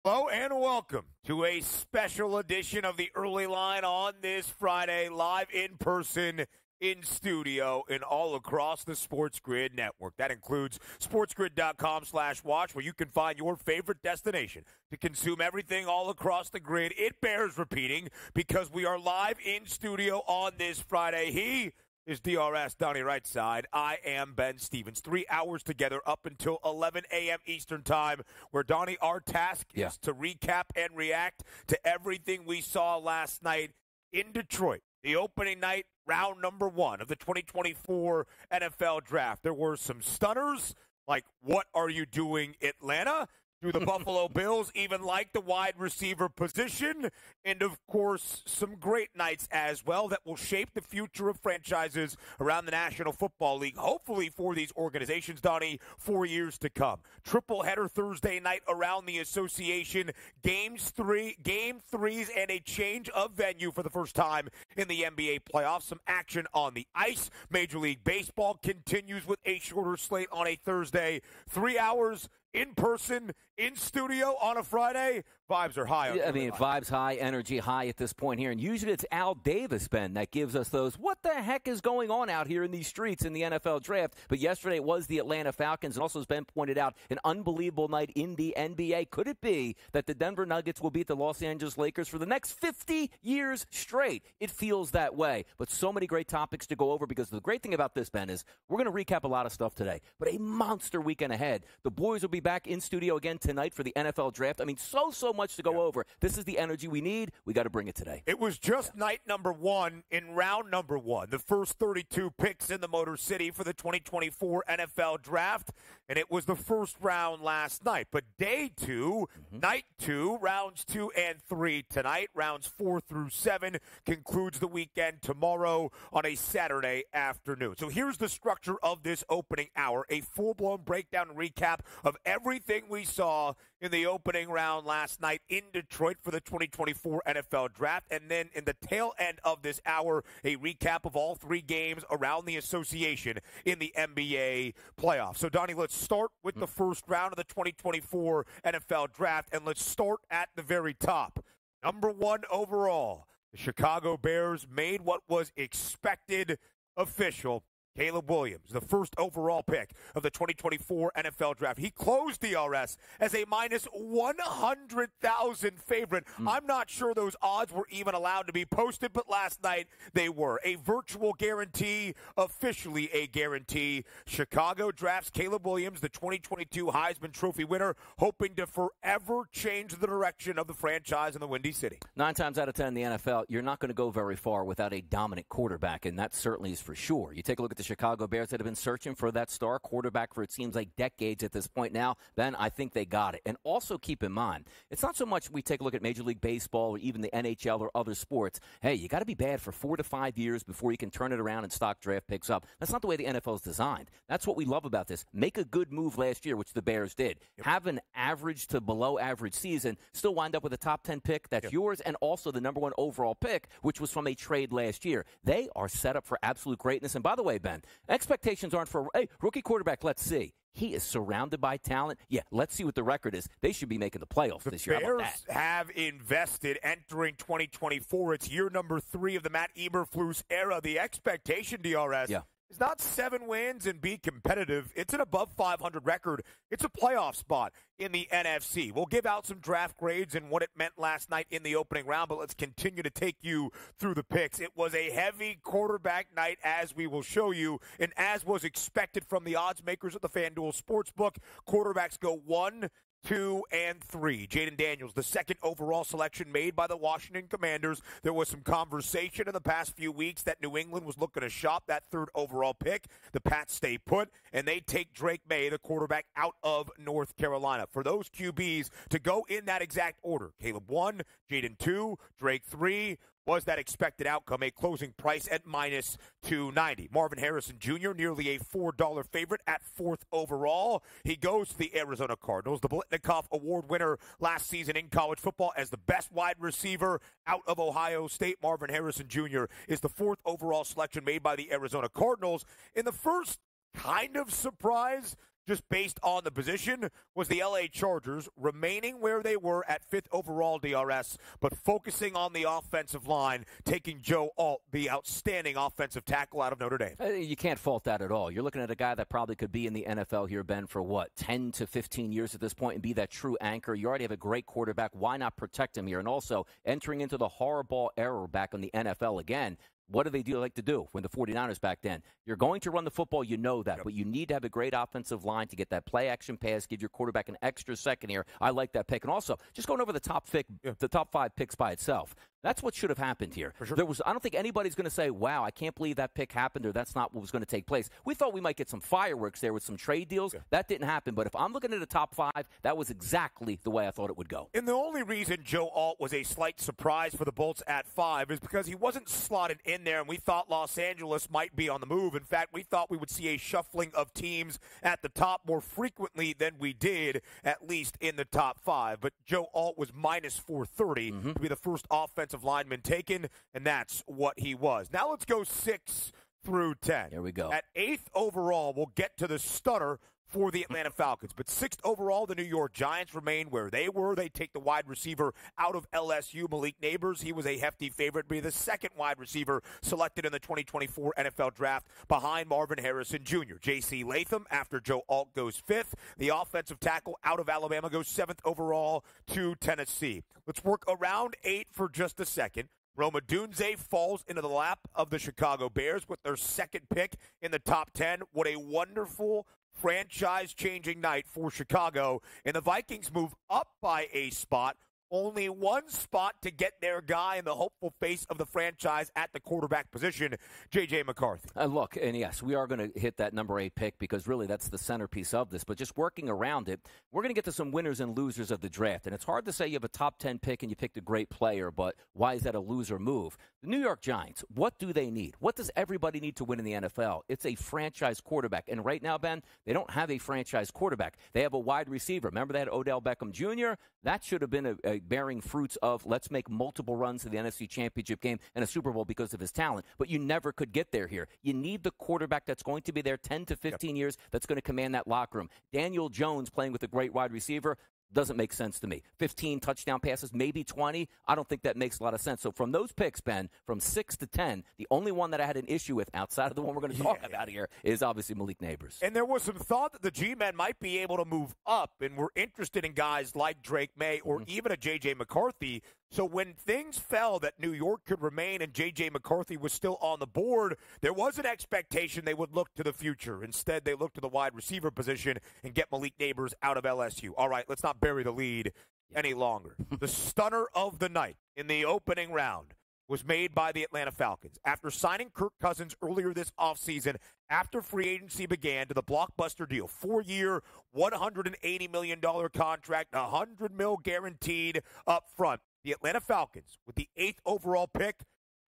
Hello and welcome to a special edition of the Early Line on this Friday, live in person, in studio, and all across the SportsGrid network. That includes sportsgrid.com/watch, where you can find your favorite destination to consume everything all across the grid. It bears repeating because we are live in studio on this Friday. He is DRS, Donny right side. I am Ben Stevens. 3 hours together up until 11 a.m. Eastern time, where, Donny, our task is to recap and react to everything we saw last night in Detroit. The opening night, round number 1 of the 2024 NFL Draft. There were some stunners, like, what are you doing, Atlanta? Do the Buffalo Bills even like the wide receiver position? And, of course, some great nights as well that will shape the future of franchises around the National Football League, hopefully for these organizations, Donny, for years to come. Triple header Thursday night around the association. Game threes, and a change of venue for the first time in the NBA playoffs. Some action on the ice. Major League Baseball continues with a shorter slate on a Thursday. 3 hours in person, in studio on a Friday. Vibes are high. Vibes high, energy high at this point here. And usually it's Al Davis, Ben, that gives us those, what the heck is going on out here in these streets in the NFL draft? But yesterday it was the Atlanta Falcons, and also, as Ben pointed out, an unbelievable night in the NBA. Could it be that the Denver Nuggets will beat the Los Angeles Lakers for the next 50 years straight? It feels that way. But so many great topics to go over, because the great thing about this, Ben, is we're going to recap a lot of stuff today. But a monster weekend ahead. The boys will be back in studio again tonight for the NFL draft. So much to go over. This is the energy we need. We got to bring it today. It was just night number 1 in round number 1. The first 32 picks in the Motor City for the 2024 NFL draft. And it was the first round last night. But day 2, night 2, rounds 2 and 3 tonight. Rounds 4 through 7 concludes the weekend tomorrow on a Saturday afternoon. So here's the structure of this opening hour. A full-blown breakdown and recap of everything we saw in the opening round last night in Detroit for the 2024 NFL Draft. And then in the tail end of this hour, a recap of all 3 games around the association in the NBA playoffs. So, Donny, let's start with the first round of the 2024 NFL Draft, and let's start at the very top. Number 1 overall, the Chicago Bears made what was expected official. Caleb Williams, the first overall pick of the 2024 NFL Draft. He closed DRS as a minus 100,000 favorite. I'm not sure those odds were even allowed to be posted, but last night they were. A virtual guarantee, officially a guarantee. Chicago drafts Caleb Williams, the 2022 Heisman Trophy winner, hoping to forever change the direction of the franchise in the Windy City. 9 times out of 10 in the NFL, you're not going to go very far without a dominant quarterback, and that certainly is for sure. You take a look at the Chicago Bears that have been searching for that star quarterback for, it seems like, decades at this point now. Ben, I think they got it. And also keep in mind, it's not so much we take a look at Major League Baseball or even the NHL or other sports. Hey, you got to be bad for 4 to 5 years before you can turn it around and stock draft picks up. That's not the way the NFL is designed. That's what we love about this. Make a good move last year, which the Bears did. Have an average to below average season, still wind up with a top 10 pick that's yours, and also the number 1 overall pick, which was from a trade last year. They are set up for absolute greatness. And by the way, Ben, expectations aren't for, hey, rookie quarterback, let's see. He is surrounded by talent. Yeah, let's see what the record is. They should be making the playoffs this year. The Bears have invested entering 2024. It's year number 3 of the Matt Eberflus era. The expectation, DRS, is not 7 wins and be competitive. It's an above 500 record. It's a playoff spot in the NFC. We'll give out some draft grades and what it meant last night in the opening round, but let's continue to take you through the picks. It was a heavy quarterback night, as we will show you, and as was expected from the odds makers at the FanDuel Sportsbook, quarterbacks go 1, 2, and 3. Jaden Daniels, the second overall selection made by the Washington Commanders. There was some conversation in the past few weeks that New England was looking to shop that third overall pick. The Pats stay put, and they take Drake May, the quarterback, out of North Carolina. For those QBs to go in that exact order, Caleb 1, Jaden 2, Drake 3, was that expected outcome, a closing price at minus 290. Marvin Harrison Jr., nearly a $4 favorite at 4th overall. He goes to the Arizona Cardinals. The Blitnikoff Award winner last season in college football as the best wide receiver out of Ohio State. Marvin Harrison Jr. is the 4th overall selection made by the Arizona Cardinals. In the first kind of surprise, just based on the position, was the L.A. Chargers remaining where they were at 5th overall DRS, but focusing on the offensive line, taking Joe Alt, the outstanding offensive tackle out of Notre Dame. You can't fault that at all. You're looking at a guy that probably could be in the NFL here, Ben, for 10 to 15 years at this point and be that true anchor. You already have a great quarterback. Why not protect him here? And also, entering into the horrible era back in the NFL again, what do they like to do when the 49ers back then? You're going to run the football, you know that, but you need to have a great offensive line to get that play-action pass, give your quarterback an extra second here. I like that pick. And also, just going over the top 5 picks by itself, that's what should have happened here. For sure. I don't think anybody's going to say, wow, I can't believe that pick happened, or that's not what was going to take place. We thought we might get some fireworks there with some trade deals. Yeah. That didn't happen. But if I'm looking at the top 5, that was exactly the way I thought it would go. And the only reason Joe Alt was a slight surprise for the Bolts at 5 is because he wasn't slotted in there, and we thought Los Angeles might be on the move. In fact, we thought we would see a shuffling of teams at the top more frequently than we did, at least in the top 5. But Joe Alt was minus 430 to be the first offensive lineman taken, and that's what he was. Now let's go 6 through 10. Here we go. At 8th overall, we'll get to the stunner for the Atlanta Falcons. But 6th overall, the New York Giants remain where they were. They take the wide receiver out of LSU, Malik Neighbors. He was a hefty favorite to be the second wide receiver selected in the 2024 NFL Draft behind Marvin Harrison Jr. J.C. Latham, after Joe Alt, goes 5th. The offensive tackle out of Alabama goes 7th overall to Tennessee. Let's work around 8 for just a second. Roma Dunze falls into the lap of the Chicago Bears with their second pick in the top 10. What a wonderful franchise-changing night for Chicago. And the Vikings move up by a spot. Only one spot to get their guy in the hopeful face of the franchise at the quarterback position, J.J. McCarthy. Look, and yes, we are going to hit that number 8 pick because really that's the centerpiece of this. But just working around it, we're going to get to some winners and losers of the draft. And it's hard to say you have a top 10 pick and you picked a great player, but why is that a loser move? The New York Giants, what do they need? What does everybody need to win in the NFL? It's a franchise quarterback. And right now, Ben, they don't have a franchise quarterback. They have a wide receiver. Remember they had Odell Beckham Jr.? That should have been a bearing fruits of let's make multiple runs to the NFC Championship game and a Super Bowl because of his talent. But you never could get there here. You need the quarterback that's going to be there 10 to 15 years that's going to command that locker room. Daniel Jones playing with a great wide receiver doesn't make sense to me. 15 touchdown passes, maybe 20. I don't think that makes a lot of sense. So from those picks, Ben, from 6 to 10, the only one that I had an issue with outside of the one we're going to talk about here is obviously Malik Neighbors. And there was some thought that the G-men might be able to move up, and we're interested in guys like Drake May or even a J.J. McCarthy. So when things fell that New York could remain and J.J. McCarthy was still on the board, there was an expectation they would look to the future. Instead, they looked to the wide receiver position and get Malik Neighbors out of LSU. All right, let's not bury the lead any longer. The stunner of the night in the opening round was made by the Atlanta Falcons. After signing Kirk Cousins earlier this offseason, after free agency began, to the blockbuster deal, 4-year, $180 million contract, $100 million guaranteed up front. The Atlanta Falcons, with the 8th overall pick,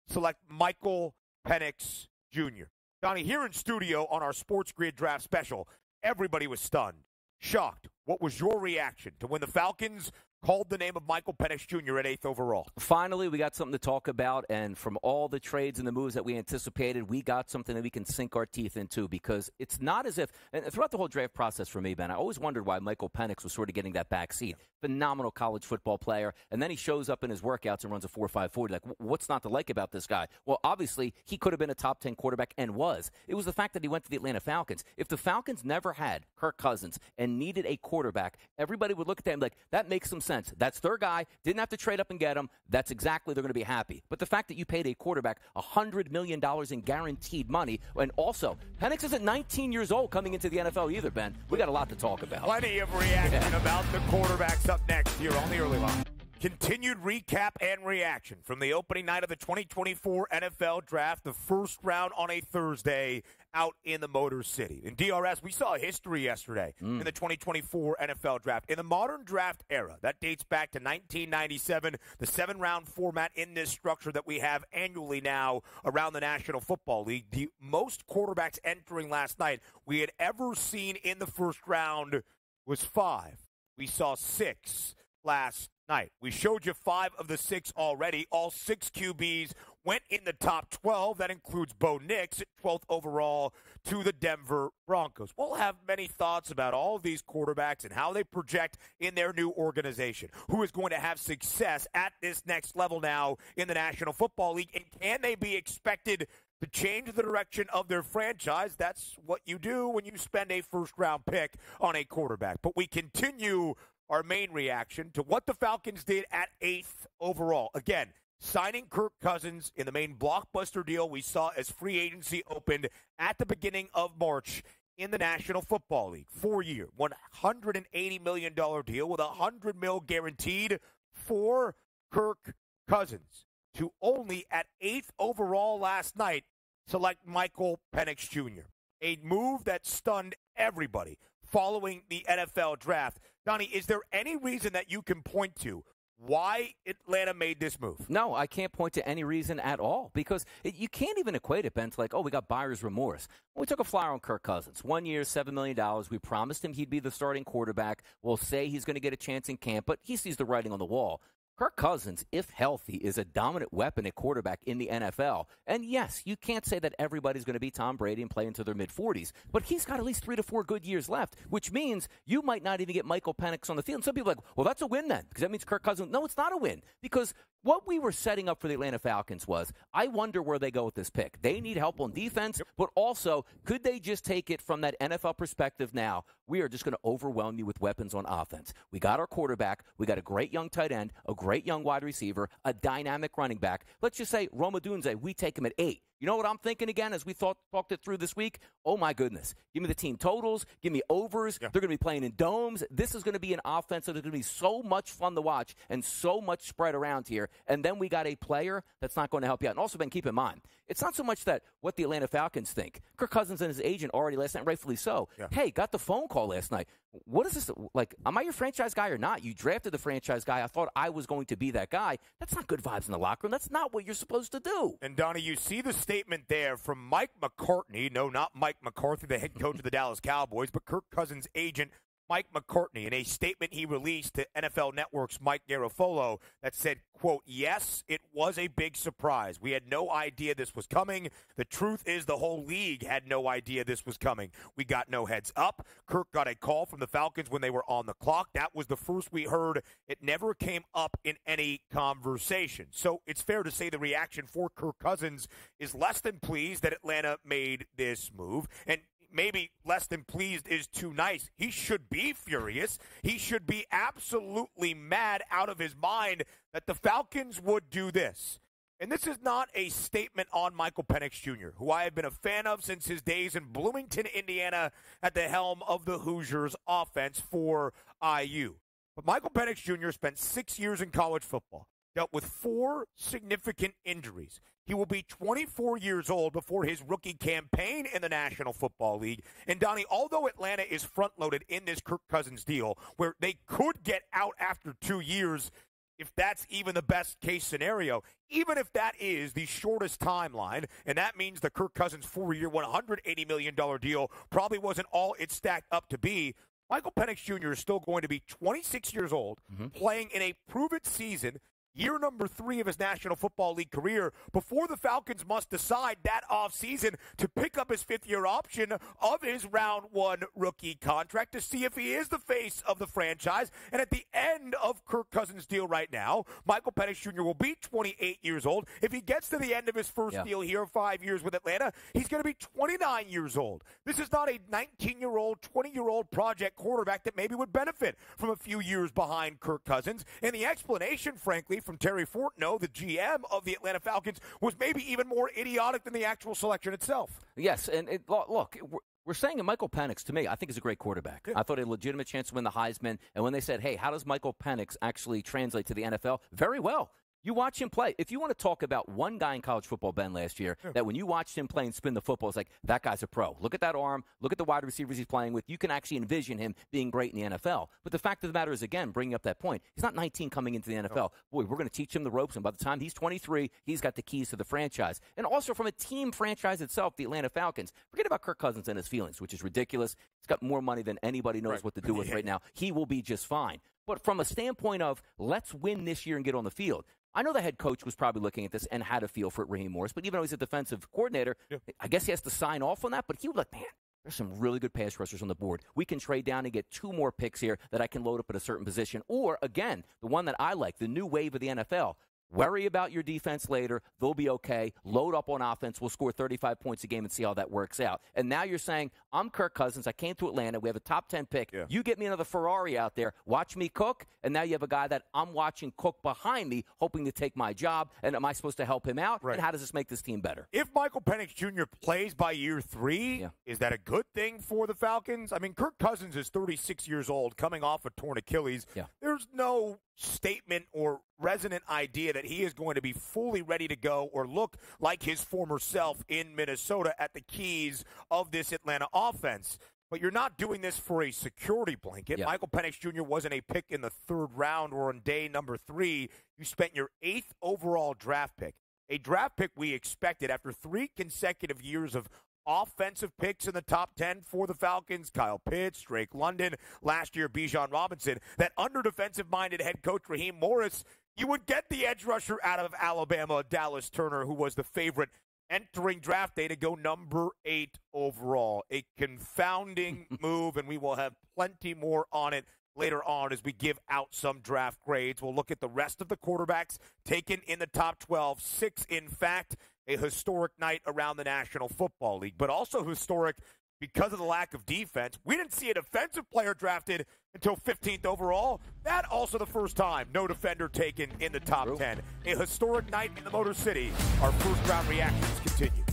select Michael Penix Jr. Donnie, here in studio on our SportsGrid draft special, everybody was stunned, shocked. What was your reaction to when the Falcons called the name of Michael Penix Jr. at 8th overall? Finally, we got something to talk about, and from all the trades and the moves that we anticipated, we got something that we can sink our teeth into, because it's not as if, and throughout the whole draft process for me, Ben, I always wondered why Michael Penix was sort of getting that back seat. Phenomenal college football player, and then he shows up in his workouts and runs a 4.5 40. Like, what's not to like about this guy? Well, obviously, he could have been a top 10 quarterback and was. It was the fact that he went to the Atlanta Falcons. If the Falcons never had Kirk Cousins and needed a quarterback, everybody would look at them like, that makes some sense. That's their guy. Didn't have to trade up and get him. That's exactly, they're going to be happy. But the fact that you paid a quarterback $100 million in guaranteed money, and also, Penix isn't 19 years old coming into the NFL either, Ben. We got a lot to talk about. Plenty of reaction about the quarterbacks up next here on the early line. Continued recap and reaction from the opening night of the 2024 NFL Draft, the first round on a Thursday out in the Motor City. In DRS, we saw history yesterday in the 2024 NFL Draft. In the modern draft era, that dates back to 1997, the 7-round format in this structure that we have annually now around the National Football League. The most quarterbacks entering last night we had ever seen in the first round was 5. We saw 6 last night. We showed you 5 of the 6 already. All 6 QBs went in the top 12. That includes Bo Nix at 12th overall to the Denver Broncos. We'll have many thoughts about all of these quarterbacks and how they project in their new organization. Who is going to have success at this next level now in the National Football League, and can they be expected to change the direction of their franchise? That's what you do when you spend a first-round pick on a quarterback. But we continue our main reaction to what the Falcons did at 8th overall. Again, signing Kirk Cousins in the main blockbuster deal we saw as free agency opened at the beginning of March in the National Football League. 4-year, $180 million deal with $100 million guaranteed for Kirk Cousins, to only at 8th overall last night select Michael Penix Jr. A move that stunned everybody following the NFL draft. Donnie, is there any reason that you can point to why Atlanta made this move? No, I can't point to any reason at all, because you can't even equate it, Ben, to like, oh, we got buyer's remorse. We took a flyer on Kirk Cousins. 1 year, $7 million. We promised him he'd be the starting quarterback. We'll say he's going to get a chance in camp, but he sees the writing on the wall. Kirk Cousins, if healthy, is a dominant weapon at quarterback in the NFL. And yes, you can't say that everybody's going to be Tom Brady and play into their mid-40s, but he's got at least 3 to 4 good years left, which means you might not even get Michael Penix on the field. And some people are like, well, that's a win then, because that means Kirk Cousins. No, it's not a win, because what we were setting up for the Atlanta Falcons was, I wonder where they go with this pick. They need help on defense, but also, could they just take it from that NFL perspective now? We are just going to overwhelm you with weapons on offense. We got our quarterback. We got a great young tight end, a great young wide receiver, a dynamic running back. Let's just say Roma Dunze, we take him at 8. You know what I'm thinking again as we talked it through this week? Oh, my goodness. Give me the team totals. Give me overs. Yeah. They're going to be playing in domes. This is going to be an offense that is going to be so much fun to watch and so much spread around here. And then we got a player that's not going to help you out. And also, Ben, keep in mind, it's not so much that what the Atlanta Falcons think. Kirk Cousins and his agent already last night, rightfully so. Yeah. Hey, got the phone call last night. What is this? Like, am I your franchise guy or not? You drafted the franchise guy. I thought I was going to be that guy. That's not good vibes in the locker room. That's not what you're supposed to do. And, Donnie, you see the statement there from Mike McCartney. No, not Mike McCarthy, the head coach of the Dallas Cowboys, but Kirk Cousins' agent, Mike McCartney, in a statement he released to NFL Network's Mike Garafolo that said, quote, yes, it was a big surprise. We had no idea this was coming. The truth is the whole league had no idea this was coming. We got no heads up. Kirk got a call from the Falcons when they were on the clock. That was the first we heard. It never came up in any conversation. So it's fair to say the reaction for Kirk Cousins is less than pleased that Atlanta made this move. And maybe less than pleased is too nice. He should be furious. He should be absolutely mad out of his mind that the Falcons would do this. And this is not a statement on Michael Penix Jr., who I have been a fan of since his days in Bloomington, Indiana, at the helm of the Hoosiers offense for IU. But Michael Penix Jr. spent 6 years in college football, dealt with 4 significant injuries. He will be 24 years old before his rookie campaign in the National Football League. And, Donnie, although Atlanta is front-loaded in this Kirk Cousins deal, where they could get out after 2 years, if that's even the best-case scenario, even if that is the shortest timeline, and that means the Kirk Cousins 4-year, $180 million deal probably wasn't all it stacked up to be, Michael Penix Jr. is still going to be 26 years old, playing in a proven season, year number 3 of his National Football League career, before the Falcons must decide that offseason to pick up his 5th-year option of his round 1 rookie contract to see if he is the face of the franchise. And at the end of Kirk Cousins' deal right now, Michael Penix Jr. will be 28 years old. If he gets to the end of his first deal here, 5 years with Atlanta, he's going to be 29 years old. This is not a 19-year-old, 20-year-old project quarterback that maybe would benefit from a few years behind Kirk Cousins. And the explanation, frankly, from Terry Fortno, the GM of the Atlanta Falcons, was maybe even more idiotic than the actual selection itself. Yes, and look, we're saying that Michael Penix, to me, I think is a great quarterback. Yeah. I thought he had a legitimate chance to win the Heisman, and when they said, hey, how does Michael Penix actually translate to the NFL? Very well. You watch him play. If you want to talk about one guy in college football, Ben, last year, that when you watched him play and spin the football, it's like, that guy's a pro. Look at that arm. Look at the wide receivers he's playing with. You can actually envision him being great in the NFL. But the fact of the matter is, again, bringing up that point, he's not 19 coming into the NFL. No. Boy, we're going to teach him the ropes, and by the time he's 23, he's got the keys to the franchise. And also from a team franchise itself, the Atlanta Falcons, forget about Kirk Cousins and his feelings, which is ridiculous. He's got more money than anybody knows what to do with right now. He will be just fine. But from a standpoint of let's win this year and get on the field, I know the head coach was probably looking at this and had a feel for it, Raheem Morris, but even though he's a defensive coordinator, I guess he has to sign off on that. But he was like, man, there's some really good pass rushers on the board. We can trade down and get 2 more picks here that I can load up at a certain position. Or, again, the one that I like, the new wave of the NFL. Worry about your defense later. They'll be okay. Load up on offense. We'll score 35 points a game and see how that works out. And now you're saying, I'm Kirk Cousins. I came to Atlanta. We have a top 10 pick. Yeah. You get me another Ferrari out there. Watch me cook. And now you have a guy that I'm watching cook behind me, hoping to take my job. And am I supposed to help him out? Right. And how does this make this team better? If Michael Penix Jr. plays by year 3, is that a good thing for the Falcons? I mean, Kirk Cousins is 36 years old, coming off a torn Achilles. Yeah. There's no statement or resonant idea that he is going to be fully ready to go or look like his former self in Minnesota at the keys of this Atlanta offense. But you're not doing this for a security blanket. Yeah. Michael Penix Jr. wasn't a pick in the 3rd round or on day number 3. You spent your 8th overall draft pick, a draft pick we expected after 3 consecutive years of offensive picks in the top 10 for the Falcons. Kyle Pitts, Drake London, last year Bijan Robinson. That under defensive-minded head coach Raheem Morris, you would get the edge rusher out of Alabama, Dallas Turner, who was the favorite entering draft day to go number 8 overall. A confounding move, and we will have plenty more on it later on as we give out some draft grades. We'll look at the rest of the quarterbacks taken in the top 12. 6, in fact, a historic night around the National Football League, but also historic because of the lack of defense. We didn't see a defensive player drafted until 15th overall. That also the first time no defender taken in the top 10. A historic night in the Motor City. Our first-round reactions continue.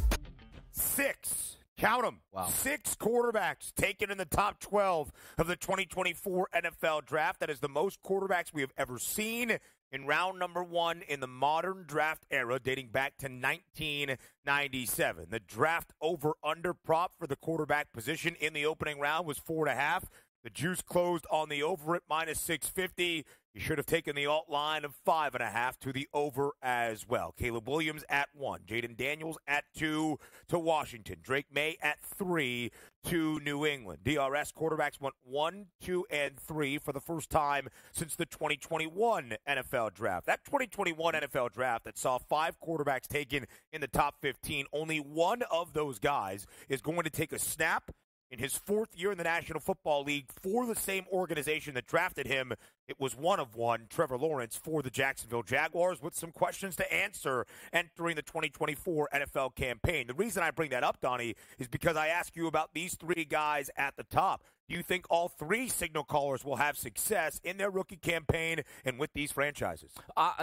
6. Count them. Wow. 6 quarterbacks taken in the top 12 of the 2024 NFL Draft. That is the most quarterbacks we have ever seen in round number 1 in the modern draft era, dating back to 1997. The draft over-under prop for the quarterback position in the opening round was 4.5. The juice closed on the over at minus 650. You should have taken the alt line of 5.5 to the over as well. Caleb Williams at 1. Jaden Daniels at 2 to Washington. Drake May at 3 to New England. DRS quarterbacks went 1, 2, and 3 for the first time since the 2021 NFL Draft. That 2021 NFL Draft that saw 5 quarterbacks taken in the top 15, only one of those guys is going to take a snap in his 4th year in the National Football League for the same organization that drafted him. It was one of one, Trevor Lawrence, for the Jacksonville Jaguars, with some questions to answer entering the 2024 NFL campaign. The reason I bring that up, Donnie, is because I ask you about these 3 guys at the top. Do you think all 3 signal callers will have success in their rookie campaign and with these franchises?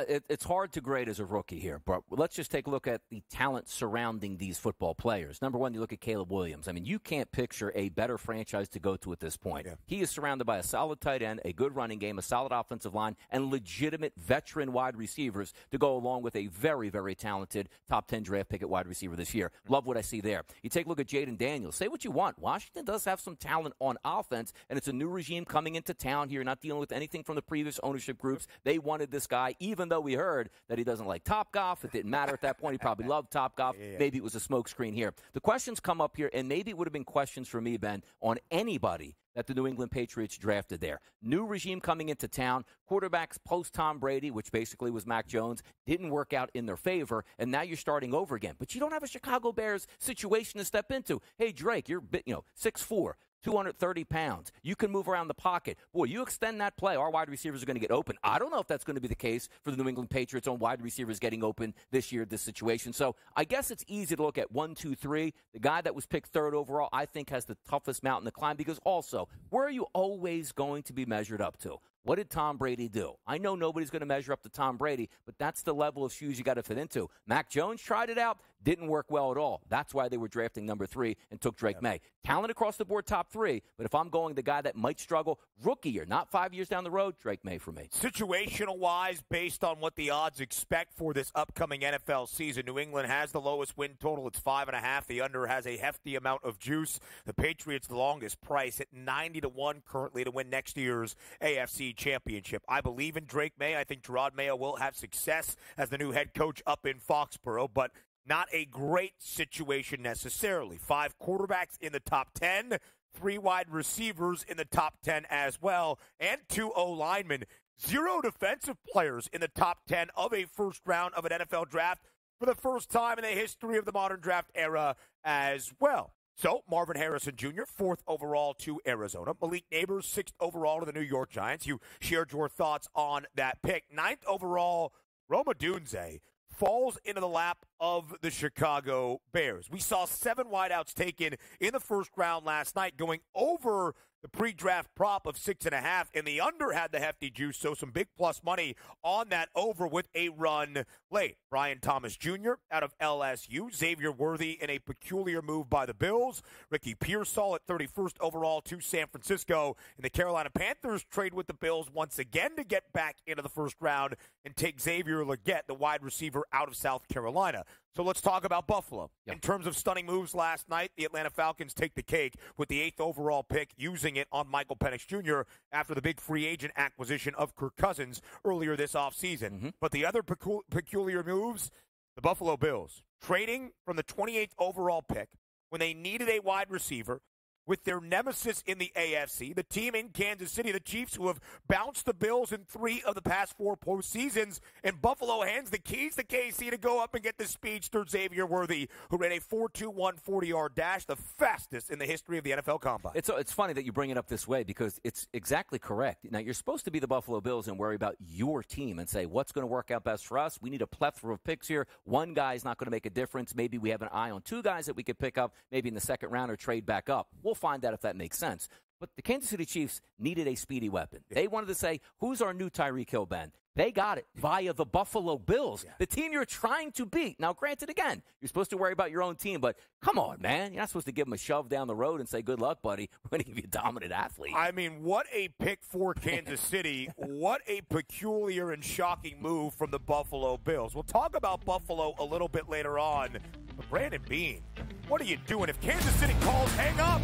It's hard to grade as a rookie here, but let's just take a look at the talent surrounding these football players. Number 1, you look at Caleb Williams. I mean, you can't picture a better franchise to go to at this point. Yeah. He is surrounded by a solid tight end, a good running game, a solid offensive line, and legitimate veteran wide receivers to go along with a very, very talented top 10 draft pick at wide receiver this year. Love what I see there. You take a look at Jaden Daniels. Say what you want. Washington does have some talent on offense, and it's a new regime coming into town here, not dealing with anything from the previous ownership groups. They wanted this guy, even though we heard that he doesn't like Topgolf. It didn't matter at that point. He probably loved Topgolf. Yeah. Maybe it was a smokescreen here. The questions come up here, and maybe it would have been questions for me, Ben, on anybody that the New England Patriots drafted there. New regime coming into town. Quarterbacks post-Tom Brady, which basically was Mac Jones, didn't work out in their favor, and now you're starting over again. But you don't have a Chicago Bears situation to step into. Hey, Drake, you're 6'4", 230 pounds. You can move around the pocket. Boy, you extend that play, our wide receivers are going to get open. I don't know if that's going to be the case for the New England Patriots on wide receivers getting open this year, this situation. So I guess it's easy to look at 1, 2, 3. The guy that was picked 3rd overall, I think, has the toughest mountain to climb because also, where are you always going to be measured up to? What did Tom Brady do? I know nobody's going to measure up to Tom Brady, but that's the level of shoes you got to fit into. Mac Jones tried it out, didn't work well at all. That's why they were drafting number 3 and took Drake May. Talent across the board, top 3, but if I'm going the guy that might struggle, rookie year, not 5 years down the road, Drake May for me. Situational-wise, based on what the odds expect for this upcoming NFL season, New England has the lowest win total. It's 5.5. The under has a hefty amount of juice. The Patriots, the longest price at 90-1 currently to win next year's AFC Championship. I believe in Drake May. I think Gerard Mayo will have success as the new head coach up in Foxborough, but not a great situation necessarily. 5 quarterbacks in the top 10. 3 wide receivers in the top 10 as well, and 2 O-linemen. 0 defensive players in the top 10 of a first round of an NFL draft for the first time in the history of the modern draft era as well. So, Marvin Harrison Jr., 4th overall to Arizona. Malik Neighbors, 6th overall to the New York Giants. You shared your thoughts on that pick. 9th overall, Rome Odunze falls into the lap of the Chicago Bears. We saw 7 wideouts taken in the first round last night, going over the pre-draft prop of 6.5, and the under had the hefty juice, so some big plus money on that over with a run late. Brian Thomas Jr. out of LSU, Xavier Worthy in a peculiar move by the Bills, Ricky Pearsall at 31st overall to San Francisco, and the Carolina Panthers trade with the Bills once again to get back into the first round and take Xavier Legette, the wide receiver out of South Carolina. So let's talk about Buffalo. Yep. In terms of stunning moves last night, the Atlanta Falcons take the cake with the 8th overall pick, using it on Michael Penix Jr. after the big free agent acquisition of Kirk Cousins earlier this offseason. Mm-hmm. But the other peculiar moves, the Buffalo Bills, trading from the 28th overall pick when they needed a wide receiver with their nemesis in the AFC, the team in Kansas City, the Chiefs, who have bounced the Bills in 3 of the past 4 postseasons, and Buffalo hands the keys to KC to go up and get the speedster Xavier Worthy, who ran a 4.21 40-yard dash, the fastest in the history of the NFL Combine. It's funny that you bring it up this way because it's exactly correct. Now, you're supposed to be the Buffalo Bills and worry about your team and say, what's going to work out best for us? We need a plethora of picks here. One guy's not going to make a difference. Maybe we have an eye on 2 guys that we could pick up, maybe in the second round or trade back up. We'll find out if that makes sense. But the Kansas City Chiefs needed a speedy weapon. They wanted to say, who's our new Tyreek Hill, Ben? They got it via the Buffalo Bills, the team you're trying to beat. Now, granted, again, you're supposed to worry about your own team, but come on, man. You're not supposed to give them a shove down the road and say, good luck, buddy. We're going to give you a dominant athlete. I mean, what a pick for Kansas City. What a peculiar and shocking move from the Buffalo Bills. We'll talk about Buffalo a little bit later on. But Brandon Beane, what are you doing? If Kansas City calls, hang up.